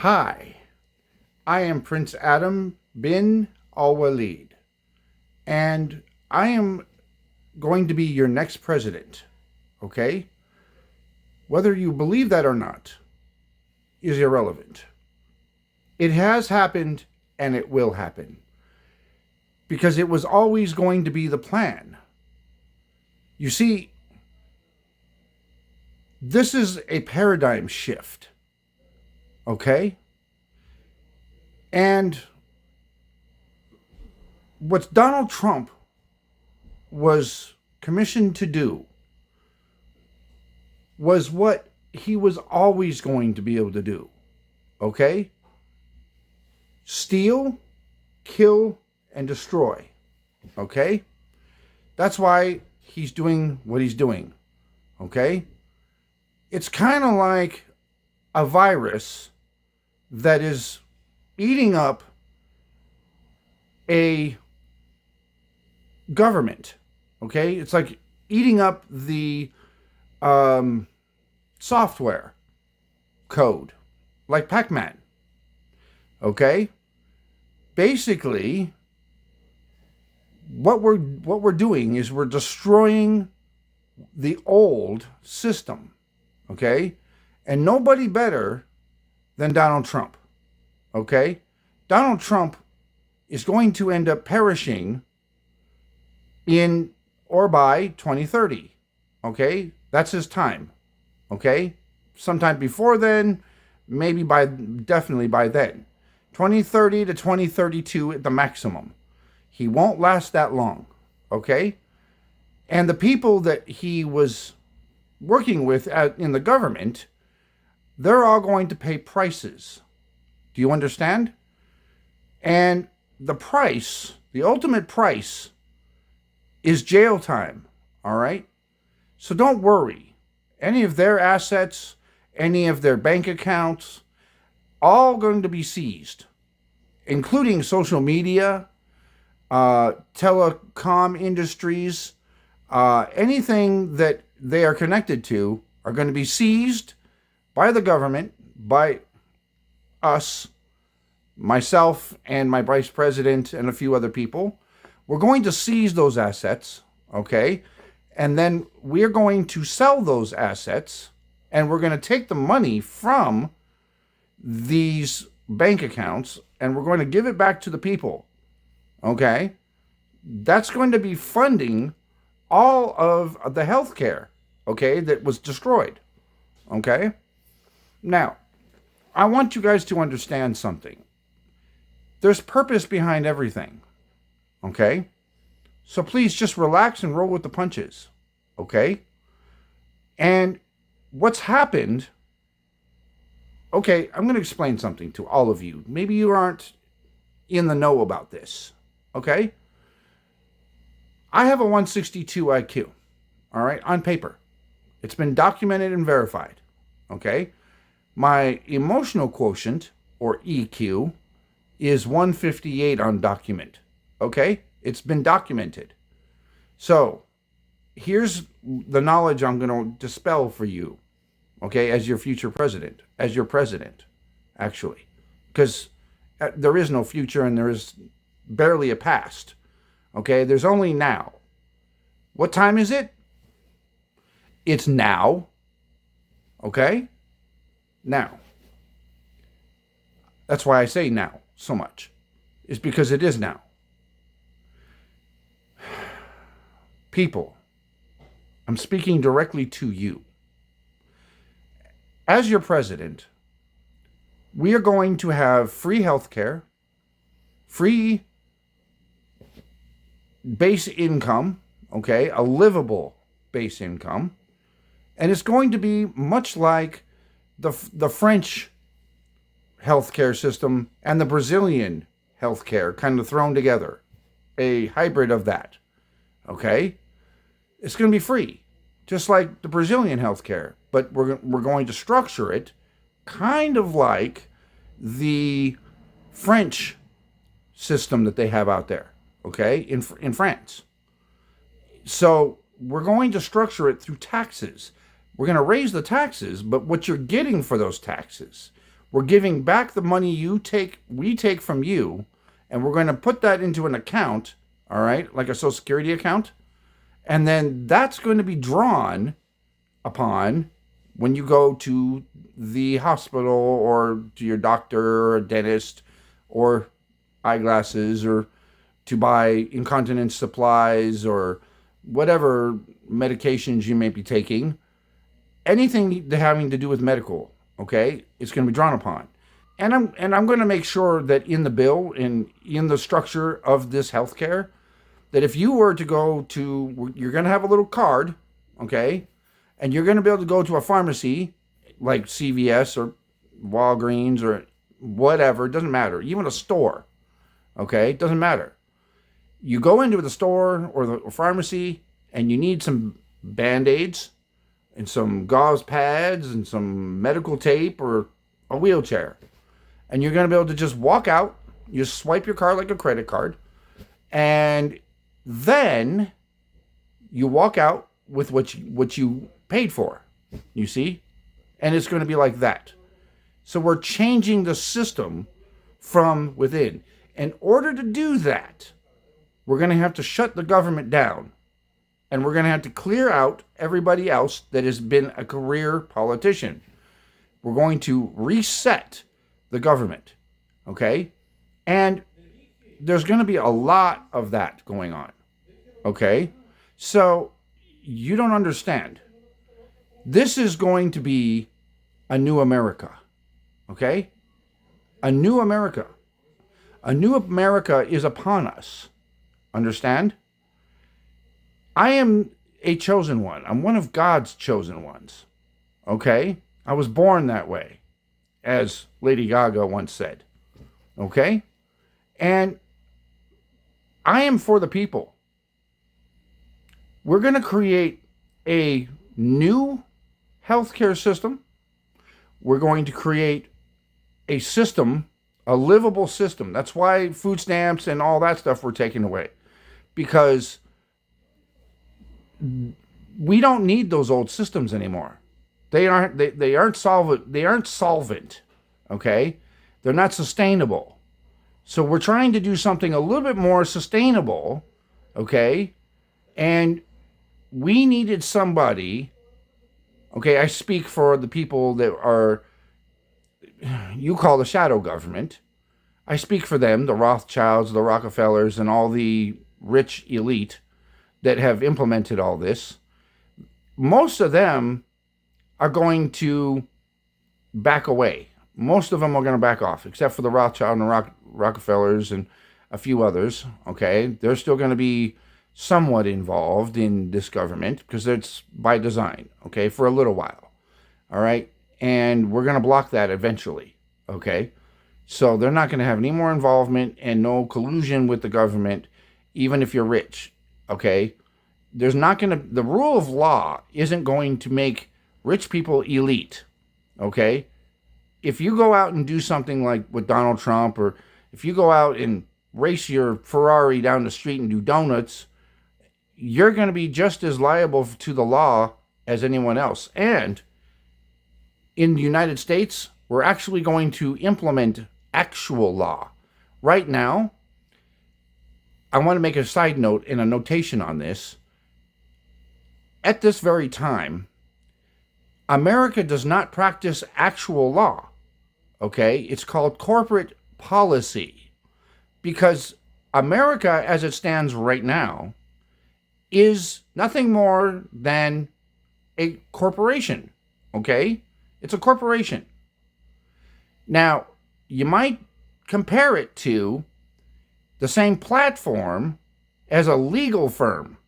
Hi, I am Prince Adam bin Alwaleed, and I am going to be your next president, okay? Whether you believe that or not is irrelevant. It has happened and it will happen because it was always going to be the plan. You see, this is a paradigm shift, okay? And what Donald Trump was commissioned to do was what he was always going to be able to do. Okay? Steal, kill, and destroy. Okay? That's why he's doing what he's doing. Okay? It's kind of like a virus that is eating up a government. Okay? It's like eating up the software code, like Pac-Man. Okay? Basically, what we're doing is we're destroying the old system. Okay? And nobody better than Donald Trump. Okay? Donald Trump is going to end up perishing in or by 2030. Okay? That's his time. Okay? Sometime before then, definitely by then. 2030 to 2032 at the maximum. He won't last that long. Okay? And the people that he was working with in the government, they're all going to pay prices. Do you understand? And the price, the ultimate price, is jail time. All right? So don't worry. Any of their assets, any of their bank accounts, all going to be seized, including social media, telecom industries, anything that they are connected to are going to be seized by the government, by us, myself and my vice president and a few other people. We're going to seize those assets, okay? And then we're going to sell those assets, and we're going to take the money from these bank accounts, and we're going to give it back to the people, okay? That's going to be funding all of the health care, okay, that was destroyed, okay? Now, I want you guys to understand something. There's purpose behind everything, okay? So please just relax and roll with the punches, okay? And what's happened, okay, I'm going to explain something to all of you. Maybe you aren't in the know about this, okay? I have a 162 IQ, all right, on paper. It's been documented and verified, okay? My emotional quotient, or EQ, is 158 on document, okay? It's been documented. So, here's the knowledge I'm going to dispel for you, okay, as your future president, as your president, actually. Because there is no future and there is barely a past, okay? There's only now. What time is it? It's now, okay? Now. That's why I say now so much. It's because it is now. People, I'm speaking directly to you. As your president, we are going to have free health care, free base income, okay, a livable base income, and it's going to be much like the French healthcare system and the Brazilian healthcare kind of thrown together, a hybrid of that, okay? It's going to be free, just like the Brazilian healthcare, but we're going to structure it kind of like the French system that they have out there, okay, in France. So we're going to structure it through taxes. We're going to raise the taxes, but what you're getting for those taxes, We're giving back the money we take from you, and we're going to put that into an account, all right, like a Social Security account. And then that's going to be drawn upon when you go to the hospital or to your doctor or a dentist or eyeglasses or to buy incontinence supplies or whatever medications you may be taking. Anything having to do with medical, okay, it's going to be drawn upon. And I'm going to make sure that in the bill, in the structure of this healthcare, that if you were to go to, you're going to have a little card, okay, and you're going to be able to go to a pharmacy like CVS or Walgreens or whatever, it doesn't matter, even a store, okay, it doesn't matter. You go into the store or the pharmacy and you need some Band-Aids and some gauze pads and some medical tape or a wheelchair. And you're going to be able to just walk out, you swipe your card like a credit card, and then you walk out with what you paid for, you see? And it's going to be like that. So we're changing the system from within. In order to do that, we're going to have to shut the government down. And we're going to have to clear out everybody else that has been a career politician. We're going to reset the government, okay? And there's going to be a lot of that going on, okay? So you don't understand. This is going to be a new America, okay? A new America. A new America is upon us, understand? I am a chosen one. I'm one of God's chosen ones, okay? I was born that way, as Lady Gaga once said, okay? And I am for the people. We're going to create a new healthcare system. We're going to create a system, a livable system. That's why food stamps and all that stuff were taken away, because we don't need those old systems anymore. They aren't solvent, okay? They're not sustainable. So we're trying to do something a little bit more sustainable, okay? And we needed somebody, okay, I speak for the people that are, you call the shadow government. I speak for them, the Rothschilds, the Rockefellers, and all the rich elite that have implemented all this. Most of them are going to back away. Most of them are going to back off, except for the Rothschild and the Rockefellers and a few others, okay? They're still going to be somewhat involved in this government because it's by design, okay, for a little while, all right? And we're going to block that eventually, okay? So they're not going to have any more involvement and no collusion with the government, even if you're rich, okay? There's not going to, the rule of law isn't going to make rich people elite, okay? If you go out and do something like with Donald Trump, or if you go out and race your Ferrari down the street and do donuts, you're going to be just as liable to the law as anyone else. And in the United States, we're actually going to implement actual law. Right now, I want to make a side note and a notation on this. At this very time, America does not practice actual law, okay? It's called corporate policy, because America, as it stands right now, is nothing more than a corporation, okay? It's a corporation. Now, you might compare it to the same platform as a legal firm,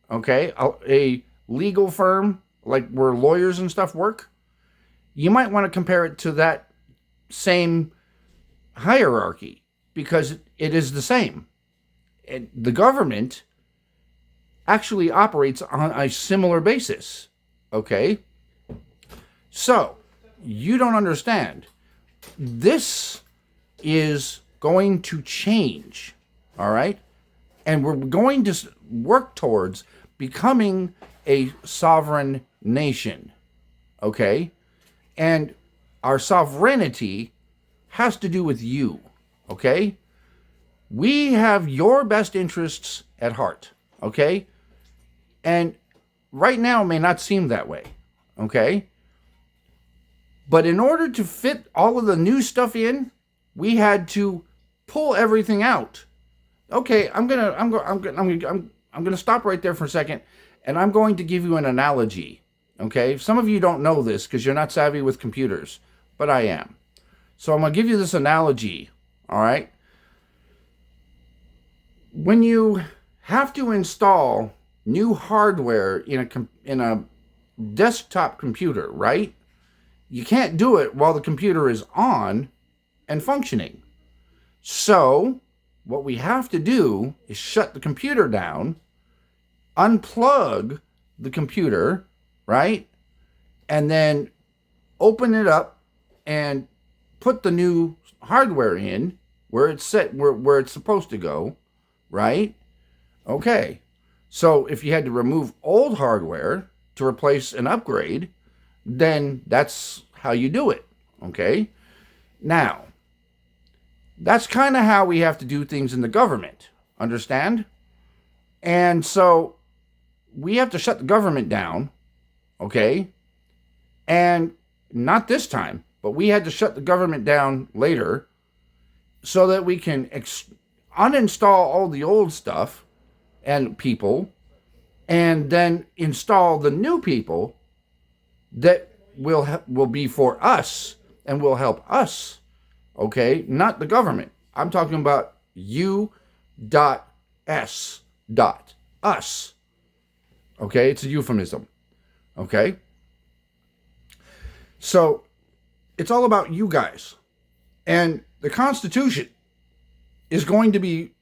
okay? A legal firm, like where lawyers and stuff work. You might want to compare it to that same hierarchy, because it is the same. And the government actually operates on a similar basis, okay? So, you don't understand. This is going to change, all right? And we're going to work towards becoming a sovereign nation, okay? And our sovereignty has to do with you, okay? We have your best interests at heart, okay? And right now it may not seem that way, okay? But in order to fit all of the new stuff in, we had to pull everything out. Okay, I'm gonna stop right there for a second, and I'm going to give you an analogy. Okay, some of you don't know this because you're not savvy with computers, but I am. So I'm gonna give you this analogy. All right. When you have to install new hardware in a desktop computer, right? You can't do it while the computer is on and functioning. So what we have to do is shut the computer down, unplug the computer, right? And then open it up and put the new hardware in where it's set, where it's supposed to go, right? Okay. So if you had to remove old hardware to replace an upgrade, then that's how you do it, okay? Now, that's kind of how we have to do things in the government, understand? And so we have to shut the government down, okay? And not this time, but we had to shut the government down later so that we can uninstall all the old stuff and people and then install the new people that will be for us and will help us, okay? Not the government. I'm talking about us. Okay? It's a euphemism. Okay? So, it's all about you guys. And the Constitution is going to be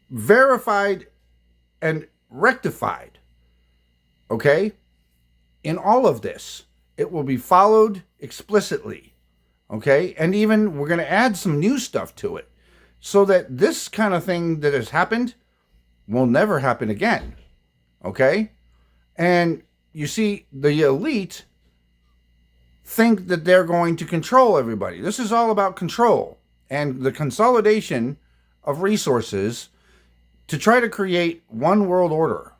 verified and rectified. Okay? In all of this, it will be followed explicitly. Okay? And even we're going to add some new stuff to it so that this kind of thing that has happened will never happen again. Okay? And you see, the elite think that they're going to control everybody. This is all about control and the consolidation of resources to try to create one world order.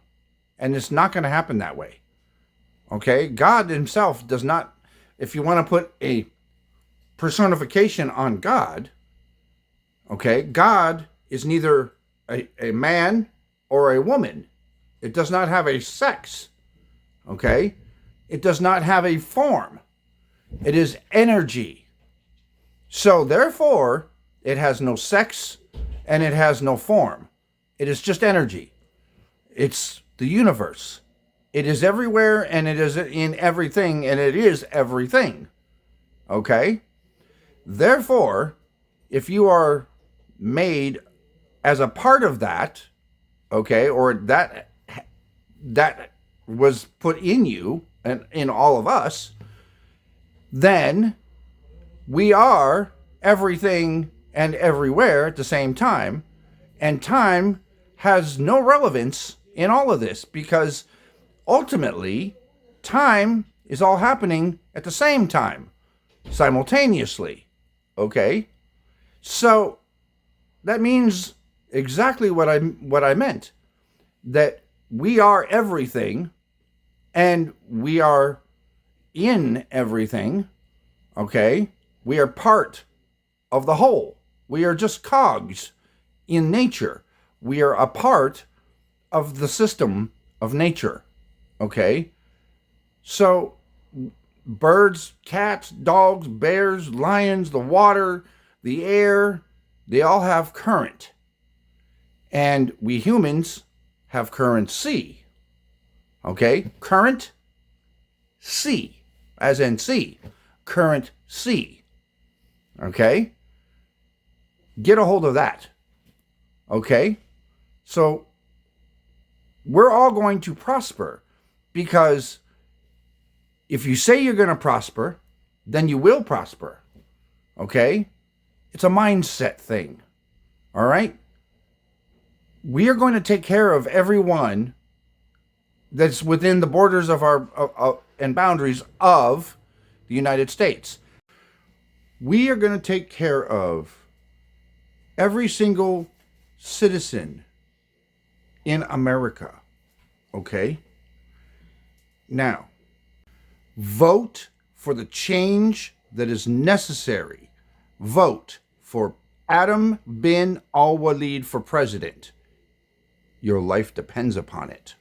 And it's not going to happen that way. Okay? God himself does not, if you want to put a personification on God, okay, God is neither a man or a woman. It does not have a sex. Okay? It does not have a form. It is energy. So therefore, it has no sex and it has no form. It is just energy. It's the universe. It is everywhere and it is in everything and it is everything. Okay? Therefore, if you are made as a part of that, okay, or that was put in you and in all of us, then we are everything and everywhere at the same time. And time has no relevance in all of this because ultimately time is all happening at the same time, simultaneously. Okay? So that means exactly what I meant. That we are everything and we are in everything, okay? We are part of the whole. We are just cogs in nature. We are a part of the system of nature, okay? So birds, cats, dogs, bears, lions, the water, the air, they all have current. And we humans have currency, okay? Current C, as in C, current C, okay? Get a hold of that, okay? So we're all going to prosper because if you say you're going to prosper, then you will prosper, okay? It's a mindset thing, all right? We are going to take care of everyone that's within the borders of our and boundaries of the the United States. We are going to take care of every single citizen in America. Okay? Now, vote for the change that is necessary. Vote for Adam bin Alwaleed for president. Your life depends upon it.